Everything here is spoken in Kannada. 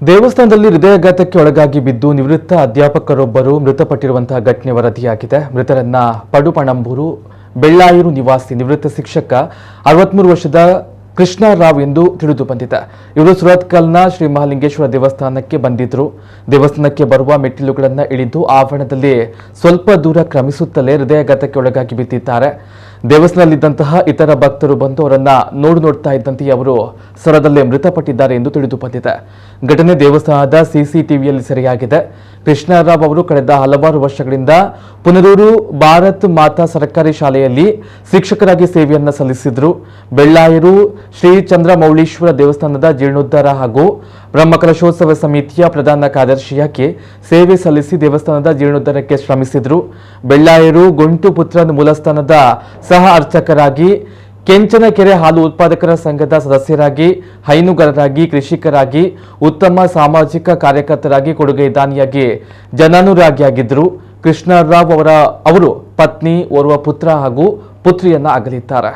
ದೇವಸ್ಥಾನದಲ್ಲಿ ಹೃದಯಾಘಾತಕ್ಕೆ ಒಳಗಾಗಿ ಬಿದ್ದು ನಿವೃತ್ತ ಅಧ್ಯಾಪಕರೊಬ್ಬರು ಮೃತಪಟ್ಟಿರುವಂತಹ ಘಟನೆ ವರದಿಯಾಗಿದೆ. ಮೃತರನ್ನ ಪಡುಪಣಂಬೂರು ಬೆಳ್ಳಾಯೂರು ನಿವಾಸಿ ನಿವೃತ್ತ ಶಿಕ್ಷಕ 63 ವರ್ಷದ ಕೃಷ್ಣರಾವ್ ಎಂದು ತಿಳಿದು ಬಂದಿದೆ. ಇವರು ಸುರತ್ಕಲ್ನ ಶ್ರೀ ಮಹಾಲಿಂಗೇಶ್ವರ ದೇವಸ್ಥಾನಕ್ಕೆ ಬಂದಿದ್ರು. ದೇವಸ್ಥಾನಕ್ಕೆ ಬರುವ ಮೆಟ್ಟಿಲುಗಳನ್ನು ಇಳಿದು ಆವರಣದಲ್ಲಿ ಸ್ವಲ್ಪ ದೂರ ಕ್ರಮಿಸುತ್ತಲೇ ಹೃದಯಾಘಾತಕ್ಕೆ ಒಳಗಾಗಿ ಬಿದ್ದಿದ್ದಾರೆ. ದೇವಸ್ಥಾನದಲ್ಲಿದ್ದಂತಹ ಇತರ ಭಕ್ತರು ಬಂದು ಅವರನ್ನ ನೋಡ್ತಾ ಇದ್ದಂತೆ ಅವರು ಸ್ಥಳದಲ್ಲೇ ಮೃತಪಟ್ಟಿದ್ದಾರೆ ಎಂದು ತಿಳಿದು ಬಂದಿದೆ. ಘಟನೆ ದೇವಸ್ಥಾನದ ಸಿಸಿಟಿವಿಯಲ್ಲಿ ಸೆರೆಯಾಗಿದೆ. ಕೃಷ್ಣರಾವ್ ಅವರು ಕಳೆದ ಹಲವಾರು ವರ್ಷಗಳಿಂದ ಪುನರೂರು ಭಾರತ್ ಮಾತಾ ಸರ್ಕಾರಿ ಶಾಲೆಯಲ್ಲಿ ಶಿಕ್ಷಕರಾಗಿ ಸೇವೆಯನ್ನ ಸಲ್ಲಿಸಿದ್ರು. ಬೆಳ್ಳಾಯೂರು ಶ್ರೀ ಚಂದ್ರಮೌಳೀಶ್ವರ ದೇವಸ್ಥಾನದ ಜೀರ್ಣೋದ್ಧಾರ ಹಾಗೂ ಬ್ರಹ್ಮಕಲಶೋತ್ಸವ ಸಮಿತಿಯ ಪ್ರಧಾನ ಕಾರ್ಯದರ್ಶಿಯಾಗಿ ಸೇವೆ ಸಲ್ಲಿಸಿ ದೇವಸ್ಥಾನದ ಜೀರ್ಣೋದ್ಧಾರಕ್ಕೆ ಶ್ರಮಿಸಿದ್ರು. ಬೆಳ್ಳಾಯೂರು ಗುಂಟು ಪುತ್ರನ್ ಮೂಲಸ್ಥಾನದ ಸಹ ಅರ್ಚಕರಾಗಿ, ಕೆಂಚನಕೆರೆ ಹಾಲು ಉತ್ಪಾದಕರ ಸಂಘದ ಸದಸ್ಯರಾಗಿ, ಹೈನುಗಾರರಾಗಿ, ಕೃಷಿಕರಾಗಿ, ಉತ್ತಮ ಸಾಮಾಜಿಕ ಕಾರ್ಯಕರ್ತರಾಗಿ, ಕೊಡುಗೆ ದಾನಿಯಾಗಿ ಜನಾನುರಾಗಿಯಾಗಿದ್ದರು. ಕೃಷ್ಣರಾವ್ ಅವರು ಪತ್ನಿ, ಓರ್ವ ಪುತ್ರ ಹಾಗೂ ಪುತ್ರಿಯನ್ನ ಅಗಲಿದ್ದಾರೆ.